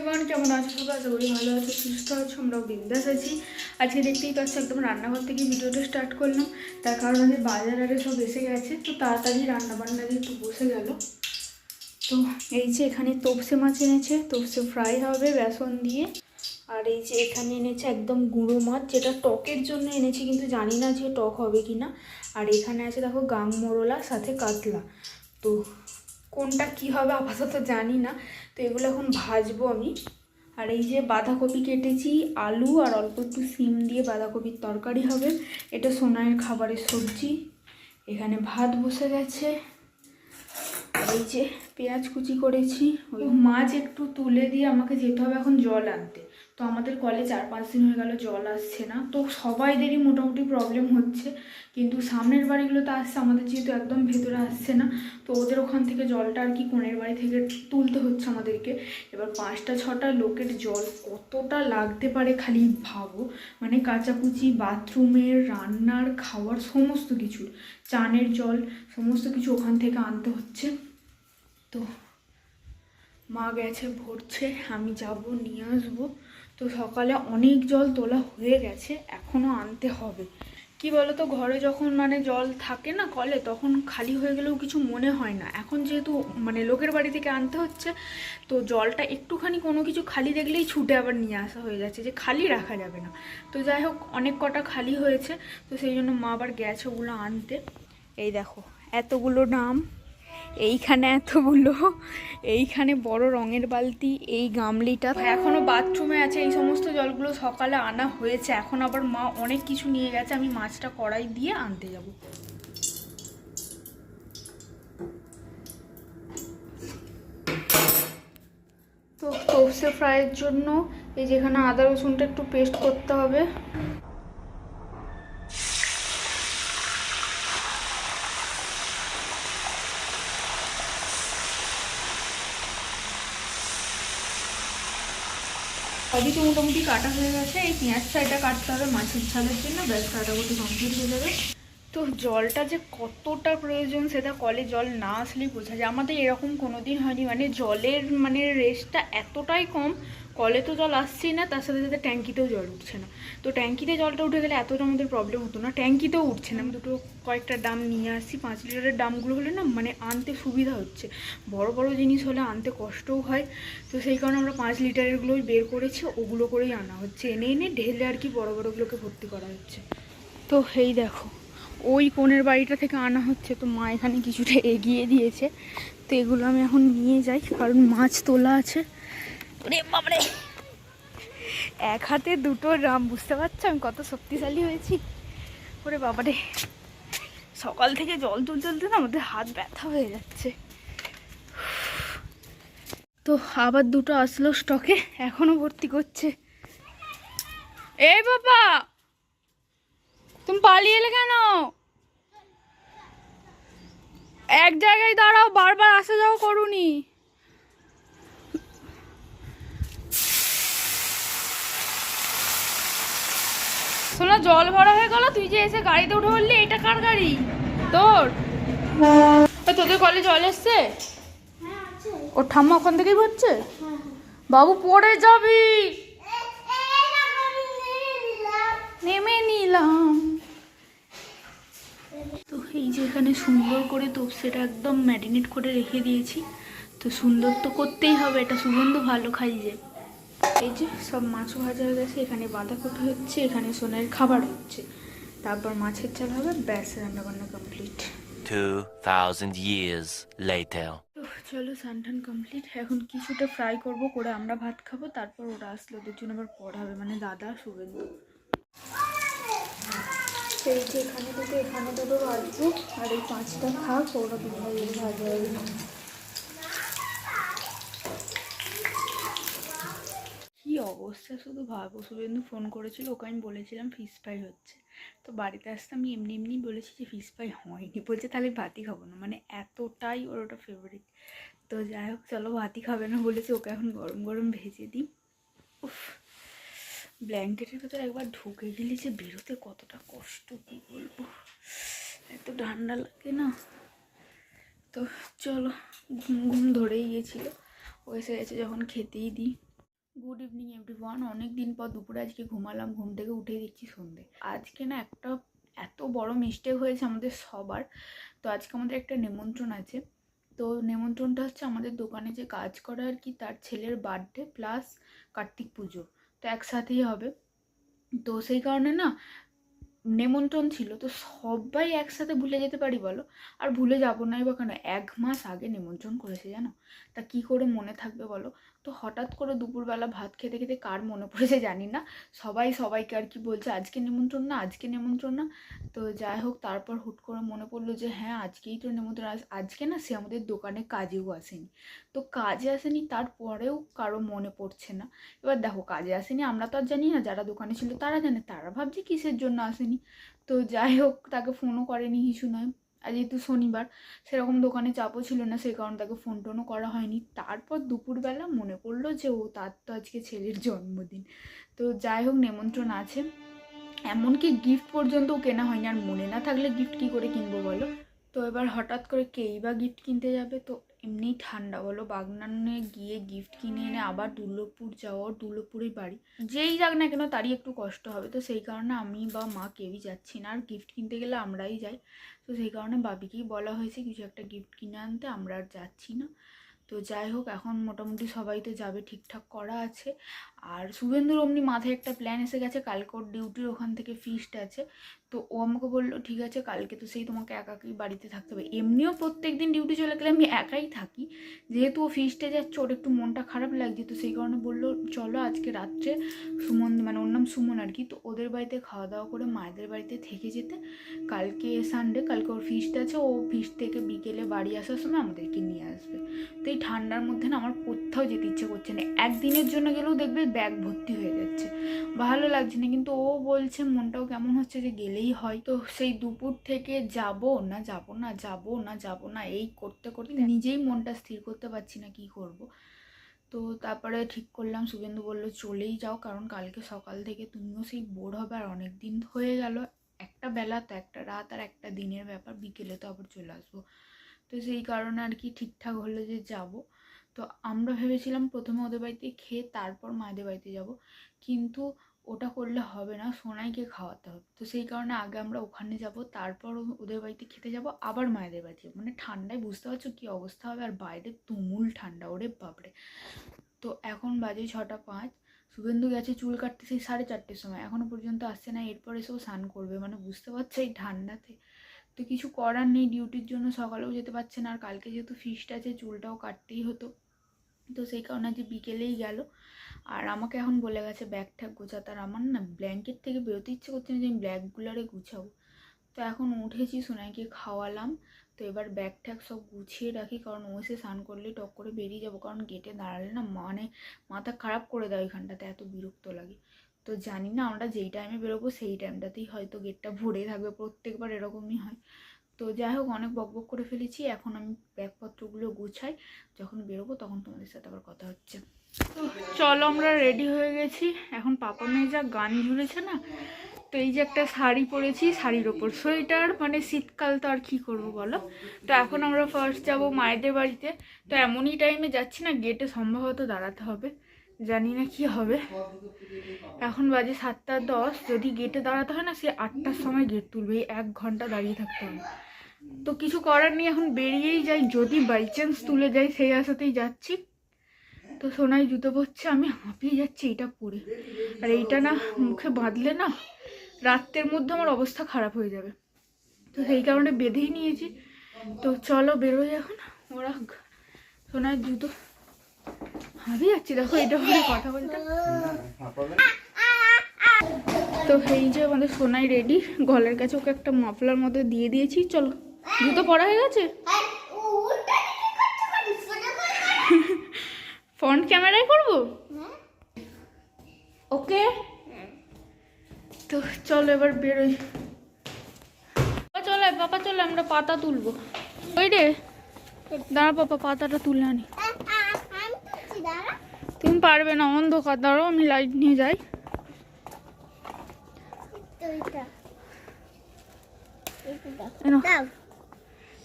Everyone, কেমন আছো সবাই? আশা করি ভালো আছো, সুস্থ আছো। আমরাও বিন্দাস আছি। আজকে দেখতেই পাচ্ছ একদম রান্নাঘর থেকে ভিডিওটা স্টার্ট করলাম, তার কারণ আজকে বাজার আরে সব এসে গেছে, তো তাড়াতাড়ি রান্নাবান্না দিয়ে একটু বসে গেল। তো এই যে এখানে তোপসে মাছ এনেছে, তোপসে ফ্রাই হবে বেসন দিয়ে। আর এই যে এখানে এনেছে একদম গুঁড়ো মাছ, যেটা টকের জন্য এনেছি, কিন্তু জানি না যে টক হবে কি না। আর এখানে আছে দেখো গাং মোরলা, সাথে কাতলা। তো কোনটা কি হবে আপাতত জানি না, তো এগুলো এখন ভাজবো আমি। আর এই যে বাঁধাকপি কেটেছি, আলু আর অল্প একটু সিম দিয়ে বাঁধাকপির তরকারি হবে। এটা সোনাইয়ের খাবারের সবজি। এখানে ভাত বসে গেছে। আর এই যে পেঁয়াজ কুচি করেছি। ওই মাছ একটু তুলে দিয়ে আমাকে যেতে হবে এখন জল আনতে। তো আমাদের কলে 4-5 দিন হয়ে গেল জল আসছে না, তো সবাইদেরই মোটামুটি প্রবলেম হচ্ছে। কিন্তু সামনের বাড়িগুলোতে আসছে, আমাদের যেহেতু একদম ভেতরে আসছে না, তো ওদের ওখান থেকে জলটা আর কি কোণের বাড়ি থেকে তুলতে হচ্ছে আমাদেরকে। এবার 5-6টা লোকের জল কতটা লাগতে পারে খালি ভাবো। মানে কাচাকুচি, বাথরুমের, রান্নার, খাওয়ার, সমস্ত কিছুর, চানের জল, সমস্ত কিছু ওখান থেকে আনতে হচ্ছে। তো মা গেছে ভরছে, আমি যাব নিয়ে আসবো। তো সকালে অনেক জল তোলা হয়ে গেছে, এখনও আনতে হবে। কি বলো তো, ঘরে যখন মানে জল থাকে না কলে, তখন খালি হয়ে গেলেও কিছু মনে হয় না। এখন যেহেতু মানে লোকের বাড়ি থেকে আনতে হচ্ছে, তো জলটা একটুখানি কোনো কিছু খালি দেখলেই ছুটে আবার নিয়ে আসা হয়ে যাচ্ছে, যে খালি রাখা যাবে না। তো যাই হোক, অনেক কটা খালি হয়েছে, তো সেই জন্য মা আবার গেছে ওগুলো আনতে। এই দেখো এতগুলো নাম, এইখানে এতগুলো, এইখানে বড় রঙের বালতি, এই গামলিটা এখনো বাথরুমে আছে। এই সমস্ত জলগুলো সকালে আনা হয়েছে, এখন আবার মা অনেক কিছু নিয়ে গেছে। আমি মাছটা কড়াই দিয়ে আনতে যাব। তো তোপসে ফ্রাইয়ের জন্য এই যেখানে আদা রসুনটা একটু পেস্ট করতে হবে। সবই তো মোটামুটি কাটা হয়ে গেছে। এই পেঁয়াজ ফ্রাইটা কাটতে হবে মাছের ঝালের জন্য, ব্যাস কাটাকুটি কমপ্লিট হয়ে যাবে। তো জলটা যে কতটা প্রয়োজন সেটা কলে জল না আসলেই বোঝা যায়। আমাদের এরকম কোনো দিন হয়নি, মানে জলের মানে রেসটা এতটাই কম। কলে তো জল আসছেই না, তার সাথে সাথে ট্যাঙ্কিতেও জল উঠছে না। তো ট্যাঙ্কিতে জলটা উঠে গেলে এতটা আমাদের প্রবলেম হতো না, ট্যাঙ্কিতেও উঠছে না। আমি কয়েকটা ডাম নিয়ে আসছি, 5 লিটারের ডামগুলো হলে না মানে আনতে সুবিধা হচ্ছে। বড় বড় জিনিস হলে আনতে কষ্টও হয়, তো সেই কারণে আমরা 5 লিটারেরগুলোই বের করেছি, ওগুলো করেই আনা হচ্ছে। এনে এনে ঢেলে আর কি বড় বড়গুলোকে ভর্তি করা হচ্ছে। তো এই দেখো ওই কোণের বাড়িটা থেকে আনা হচ্ছে, তো মা এখানে কিছুটা এগিয়ে দিয়েছে। তো এগুলো আমি এখন নিয়ে যাই, কারণ মাছ তোলা আছে। ওরে বাবারে, এক হাতে দুটো ড্রাম, বুঝতে পারছো আমি কত শক্তিশালী হয়েছি। ওরে বাবারে, সকাল থেকে জল তুলতে তুলতে না আমাদের হাত ব্যথা হয়ে যাচ্ছে। তো আবার দুটো আসলো স্টকে, এখনো ভর্তি করছে। এই বাবা, তুমি পালিয়ে এলে কেন? এক জায়গায় দাঁড়াও, বারবার আসা যাওয়া করুনি। শোনো, জল ভরা হয়ে গেল, তুই যে এসে গাড়িতে উঠে বললি এটা কার গাড়ি? তোর? তোদের কলে জল এসছে? ওর ঠাম্মা ওখান থেকেই ভরছে। বাবু পড়ে যাবি। নেমে নিলাম। তো এই যে এখানে সুন্দর করে তোপসেটা একদম ম্যারিনেট করে রেখে দিয়েছি। তো সুন্দর তো করতেই হবে, এটা সুগন্ধ ভালো খাই যে। এই যে সব মাছও ভাজা হয়ে গেছে, এখানে বাঁধাকপি হচ্ছে, এখানে সোনার খাবার হচ্ছে, তারপর মাছের ঝাল হবে, ব্যাস রান্নাবান্না কমপ্লিট। 2000 years later. তো চলো, স্নান কমপ্লিট। এখন কিছুটা ফ্রাই করব, করে আমরা ভাত খাবো, তারপর ওরা আসলে ওদের জন্য আবার পড়াবে, মানে দাদা শুভেন্দু। সেই যে এখানে দুটো ভাজবো, আর এই 5টা থাক, ওরা দুভাই ভাজা হবে। কি অবস্থা শুধু ভাবো। শুভেন্দু ফোন করেছিল, ওকে আমি বলেছিলাম ফিশ ফ্রাই হচ্ছে, তো বাড়িতে আসতে আমি এমনি এমনি বলেছি যে ফিশ ফ্রাই হয়নি, বলছে তাহলে ভাতই খাবো না। মানে এতটাই ওর ওটা ফেভারিট। তো যাই হোক, চলো ভাতই খাবে না বলেছি, ওকে এখন গরম গরম ভেজে দিই। উফ, ব্ল্যাঙ্কেটের ভেতরে একবার ঢুকে গেলে যে বেরোতে কতটা কষ্ট, কি বলবো, এত ঠান্ডা লাগে না। তো চলো, ঘুম ঘুম ধরেই গিয়েছিল, ও এসে গেছে যখন খেতেই দিই। Good evening everyone. অনেক দিন পর দুপুরে আজকে ঘুমালাম, ঘুম থেকে উঠে দেখছি সন্ধে। আজকে না একটা এত বড় মিস্টেক হয়েছে আমাদের সবার। তো আজকে আমাদের একটা নিমন্ত্রণ আছে। তো নিমন্ত্রণটা হচ্ছে আমাদের দোকানে যে কাজ করে আর কি, তার ছেলের বার্থডে প্লাস কার্তিক পুজো, তো একসাথেই হবে। তো সেই কারণে না নেমন্ত্রণ ছিল, তো সবাই একসাথে ভুলে যেতে পারি বলো? আর ভুলে যাবো নাই বা কেন? 1 মাস আগে নেমন্ত্রণ করেছে জানো, তা কি করে মনে থাকবে বলো? তো হঠাৎ করে দুপুরবেলা ভাত খেতে খেতে কার মনে পড়েছে জানি না, সবাই সবাইকে আর কি বলছে আজকে নেমন্ত্রণ না, আজকে নেমন্ত্রণ না। তো যাই হোক, তারপর হুট করে মনে পড়লো যে হ্যাঁ আজকেই তো নেমন্ত্রণ। আজকে না সে আমাদের দোকানে কাজেও আসেনি। তো কাজে আসেনি, তারপরেও কারো মনে পড়ছে না। এবার দেখো, কাজে আসেনি আমরা তো আর জানি না, যারা দোকানে ছিল তারা জানে, তারা ভাবছে কিসের জন্য আসেনি। তো যাই হোক, তাকে ফোনও করেনি, কিছু নয়। আর যেহেতু শনিবার, সেরকম দোকানে চাপও ছিল না, সেই কারণে তাকে ফোন টোনও করা হয়নি। তারপর দুপুরবেলা মনে পড়লো যে তার তো আজকে ছেলের জন্মদিন। তো যাই হোক, নেমন্ত্রণ আছে, এমনকি গিফট পর্যন্তও কেনা হয়নি। আর মনে না থাকলে গিফট কী করে কিনবো বলো? তো এবার হঠাৎ করে কেই বা গিফট কিনতে যাবে? তো এমনিই ঠান্ডা বলো, বাগনানে গিয়ে গিফট কিনে এনে আবার দুর্লভপুর যাওয়া, দুর্লভপুরেই বাড়ি, যেই যাক না কেন তারই একটু কষ্ট হবে। তো সেই কারণে আমি বা মা কেউই যাচ্ছি না। আর গিফট কিনতে গেলে আমরাই যাই, তো সেই কারণে বাবিকেই বলা হয়েছে কিছু একটা গিফট কিনে আনতে, আমরা আর যাচ্ছি না। তো যাই হোক, এখন মোটামুটি সবাই তো যাবে, ঠিকঠাক করা আছে। আর শুভেন্দুর অমনি মাথায় একটা প্ল্যান এসে গেছে, কালকে ওর ডিউটির ওখান থেকে ফিস্ট আছে। তো ও আমাকে বললো ঠিক আছে, কালকে তো সেই তোমাকে একাই বাড়িতে থাকতে হবে। এমনিও প্রত্যেক দিন ডিউটি চলে গেলে আমি একাই থাকি, যেহেতু ও ফিস্টে যাচ্ছে ওর একটু মনটা খারাপ লাগছে। তো সেই কারণে বললো চলো আজকে রাত্রে সুমন, মানে ওর নাম সুমন আর কি, তো ওদের বাড়িতে খাওয়া দাওয়া করে মায়েদের বাড়িতে থেকে যেতে। কালকে সানডে, কালকে ওর ফিস্ট আছে, ও ফিস্ট থেকে বিকেলে বাড়ি আসার সময় আমাদেরকে নিয়ে আসবে। তো এই ঠান্ডার মধ্যে না আমার কোথাও যেতে ইচ্ছে করছে না, একদিনের জন্য গেলেও দেখবে ব্যাগ ভর্তি হয়ে যাচ্ছে, ভালো লাগছে না। কিন্তু ও বলছে, মনটাও কেমন হচ্ছে যে গেলেই হয়। তো সেই দুপুর থেকে যাব না যাব না যাব না যাব না এই করতে করতে নিজেই মনটা স্থির করতে পারছি না কি করব। তো তারপরে ঠিক করলাম, শুভেন্দু বললো চলেই যাও, কারণ কালকে সকাল থেকে তুমিও সেই বোর হবে, আর অনেক দিন হয়ে গেল, একটা বেলা তো একটা রাত আর একটা দিনের ব্যাপার, বিকেলে তো আবার চলে আসবো। তো সেই কারণে আর কি ঠিকঠাক হলো যে যাব। তো আমরা ভেবেছিলাম প্রথমে ওদের বাড়িতে খেয়ে তারপর মায়েদের বাড়িতে যাব, কিন্তু ওটা করলে হবে না, সোনাইকে খাওয়াতে হবে। তো সেই কারণে আগে আমরা ওখানে যাব, তারপর ওদের বাড়িতে খেতে যাব, আবার মায়েদের বাড়িতে যাবো। মানে ঠান্ডায় বুঝতে পারছো কী অবস্থা হবে, আর বাইরে তুমুল ঠান্ডা, ওরে বাপরে। তো এখন বাজে 6টা 5, শুভেন্দু গেছে চুল কাটতে সেই 4:30-র সময়, এখনও পর্যন্ত আসছে না। এরপর এসেও স্নান করবে, মানে বুঝতে পারছো এই ঠান্ডাতে। তো কিছু করার নেই, ডিউটির জন্য সকালেও যেতে পারছে না, আর কালকে যেহেতু ফিস্ট আছে চুলটাও কাটতেই হতো। তো সেই কারণে যে বিকেলেই গেল। আর আমাকে এখন বলে গেছে ব্যাগ ঠ্যাগ গোছাতে, আর আমার না ব্ল্যাঙ্কেট থেকে বেরোতে ইচ্ছে করছে না যে আমি ব্যাগগুলারে গুছাবো। তো এখন উঠেছি, সোনাইকে খাওয়ালাম। তো এবার ব্যাগ ট্যাগ সব গুছিয়ে রাখি, কারণ ও এসে স্নান করলে টক করে বেরিয়ে যাবো, কারণ গেটে দাঁড়ালে না মানে মাথা খারাপ করে দেয় ওইখানটাতে, এত বিরক্ত লাগে। তো জানি না আমরা যেই টাইমে বেরোবো সেই টাইমটাতেই হয়তো গেটটা ভরে থাকবে, প্রত্যেকবার এরকমই হয়। তো যাই হোক, অনেক বকবক করে ফেলেছি, এখন আমি ব্যাগপত্রগুলো গুছাই, যখন বেরোবো তখন তোমাদের সাথে আবার কথা হচ্ছে। তো চলো, আমরা রেডি হয়ে গেছি। এখন পাপা মেয়ে যা গান ঝুলেছে না, তো এই যে একটা শাড়ি পরেছি, শাড়ির ওপর সোয়েটার, মানে শীতকাল তো আর কি করবো বলো। তো এখন আমরা ফার্স্ট যাব মায়েদের বাড়িতে। তো এমনই টাইমে যাচ্ছি না, গেটে সম্ভবত দাঁড়াতে হবে, জানি না কি হবে। এখন বাজে 7টা 10, যদি গেটে দাঁড়াতে হয় না সে 8টার সময় গেট তুলবে, এই 1 ঘন্টা দাঁড়িয়ে থাকতে হবে। তো কিছু করার নেই, এখন বেরিয়েই যাই, যদি বাই চান্স তুলে যাই সেই আশাতেই যাচ্ছি। তো সোনাই জুতো পরছে, আমি হাঁপিয়ে যাচ্ছি এইটা পরে, আর এইটা না মুখে বাঁধলে না রাত্রের মধ্যে আমার অবস্থা খারাপ হয়ে যাবে, তো সেই কারণে বেঁধেই নিয়েছি। তো চলো বেরোই এখন। ওরা সোনার জুতো, হাঁপিয়ে যাচ্ছি দেখো এটা পরে কথা বলতে। তো এই যে আমাদের সোনাই রেডি, গলার কাছে ওকে একটা মাফলার মতো দিয়ে দিয়েছি। চলো, জুতো পরা হয়ে গেছে, ফ্রন্ট ক্যামেরায় করবো ওকে। তো চলো এবার বেরোই, চলো পাপা, চলো আমরা পাতা তুলবো। ওই রে দাঁড়া পাপা, পাতাটা তুলে আনি। তুমি পারবে না, অন্ধকার, দাঁড়াও আমি লাইট নিয়ে যাই।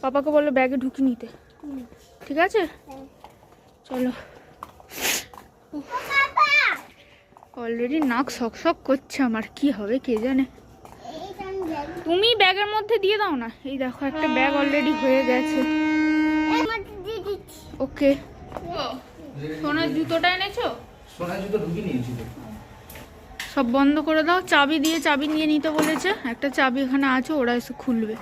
পাপাকে বললো ব্যাগে ঢুকিয়ে নিতে, ঠিক আছে? চলো। অলরেডি নাক শক করছে আমার, কি হবে কে জানে। তুমি ব্যাগের মধ্যে দিয়ে দাও না। এই দেখো একটা ব্যাগ অলরেডি হয়ে গেছে। ওকে, সোনার জুতোটা এনেছো? সোনার জুতো ঢুকিয়ে নিয়েছি তো। সব বন্ধ করে দাও, চাবি দিয়ে চাবি নিয়ে নিতে বলেছে। একটা চাবি এখানে আছে, ওরা এসে খুলবে।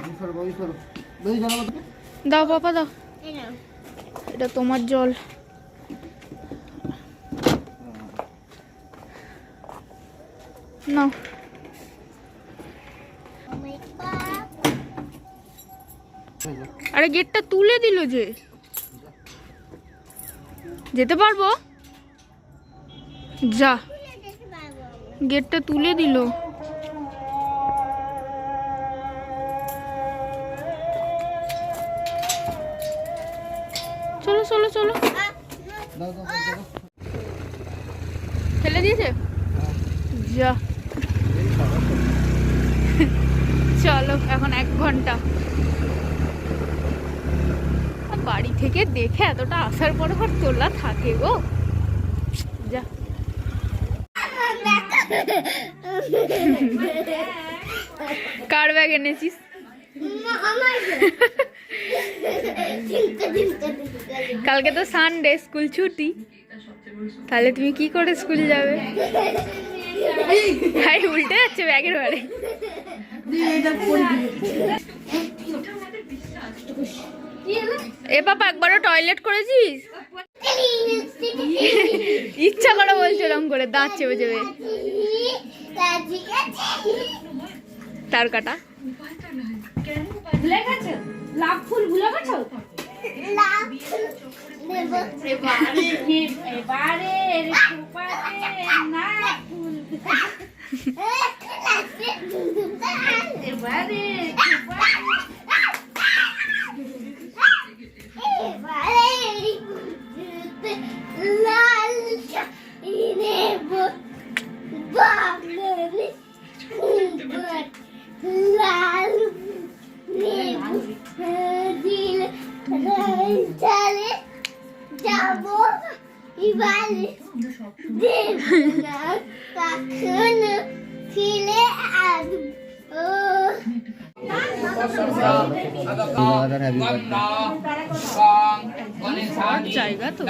দাও বাবা দাও, এটা তোমার জল। নাও। আরে গেটটা তুলে দিল যে, যেতে পারবো? যা, গেটটা তুলে দিল। চলো চলো চলো। ফেলে দিয়েছে? যা, চলো এখন 1 ঘন্টা। বাড়ি থেকে দেখে এতটা আসার পর তোলা থাকে গো। যা, কার ব্যাগ এনেছিস? কালকে তো সানডে, স্কুল ছুটি, তাহলে তুমি কি করে স্কুল যাবে? ভাই উল্টে যাচ্ছে ব্যাগের বারে। এ বাবা একবারও টয়লেট করেছিস? ইচ্ছা করে বলছে এরকম করে, দাঁত চেপে চেপে। তার কাটা লাভ ফুল ভুলে গেছো? জায়গা তো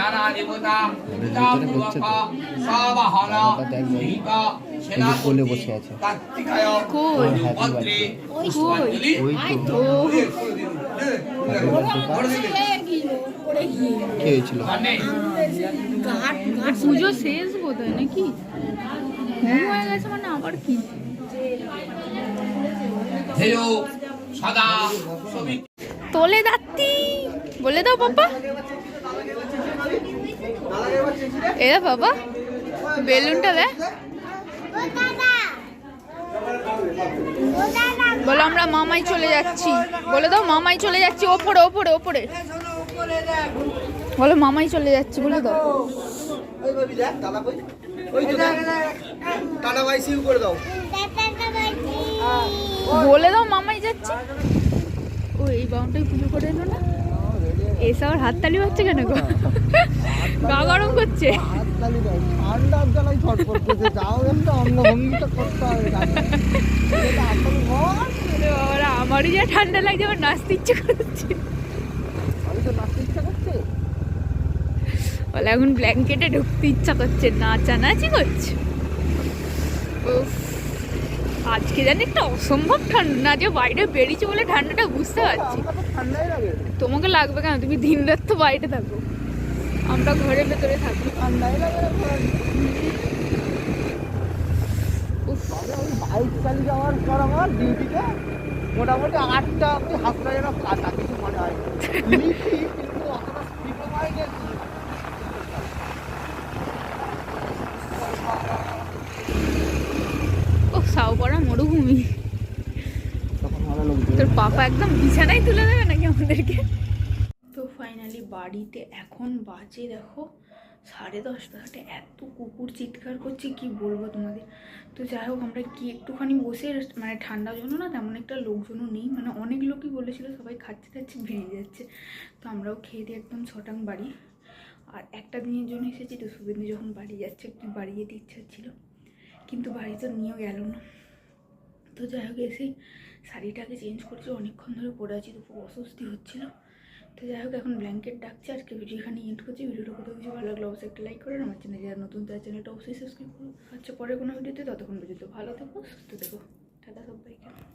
কোলে বসে আছে। কি হয়েছিল? পুজো শেষ বোধ হয় নাকি, হয়ে গেছে মানে আবার কি। তোলে দাত্তি বলে দাও বাবা। এরা বাবা বেলুনটা দে, বলো আমরা মামাই চলে যাচ্ছি। বলে দাও মামাই চলে যাচ্ছি। ওপরে ওপরে ওপরে বলো মামাই চলে যাচ্ছি বলে দাও। বলে দাও মামাই যাচ্ছে। ও এই বাউন্ডারি পুজো করে এলো না, এসে আবার হাততালি হচ্ছে কেন গো? গা গরম করছে। আমারই যা ঠান্ডা লাগছে, আমার নাচতে ইচ্ছে করছে। বলে এখন ব্ল্যাঙ্কেটে ঢুকতে ইচ্ছা করছে, নাচানাচি করছে। আজকে জানি একটা অসম্ভব ঠান্ডা, না যে বাইরে বেরিয়েছে বলে ঠান্ডাটা বুঝতে পারছি। তোমাকে লাগবে কেন, তুমি দিন রাত তো বাইরে থাকো, আমরা ঘরের ভেতরে থাকি। বাইক চালিয়ে যাওয়ার পর আমার ডিউটিতে মোটামুটি 8টা অব্দি হাতটা যেন কাটা, কিছু মনে হয় কিন্তু অতটা স্পিডে বাইক গেছি। ও সাউপাড়া মরুভূমি। তোর পাপা একদম বিছানায় তুলে দেবে নাকি আমাদেরকে? তো ফাইনালি বাড়িতে এখন বাজে দেখো 10:30। এত কুকুর চিৎকার করছে কি বলবো তোমাদের। তো যাই হোক আমরা কি একটুখানি বসে, মানে ঠান্ডার জন্য না তেমন একটা লোকজনও নেই, মানে অনেক লোকই বলেছিল সবাই খাচ্ছে খাচ্ছে বেরিয়ে যাচ্ছে। তো আমরাও খেয়ে দিয়ে একদম ছটাং বাড়ি। আর একটা দিনের জন্য এসেছি, তো শুভেন্দু যখন বাড়ি যাচ্ছে একটু বাড়ি যেতে ইচ্ছা ছিল। কিন্তু বাড়ি তো নিয়েও গেল না। তো যাই হোক এসে শাড়িটাকে চেঞ্জ করছি, অনেকক্ষণ ধরে পরে আছি, তো খুব অস্বস্তি হচ্ছিলো। তো যাই হোক এখন ব্ল্যাঙ্কেট ডাকছে। আজকে ভিডিও এখানে এন্ড করছি। ভিডিওটা কোথাও কিছু ভালো লাগলো অবশ্যই একটা লাইক করেন, আমার চ্যানেলে যারা নতুন তার চ্যানেলটা অবশ্যই সাবস্ক্রাইব করুন। আচ্ছা পরে কোনো ভিডিওতে, ততক্ষণ পর্যন্ত ভালো থেকো, সুস্থ থেকো, টাটা সবাইকে।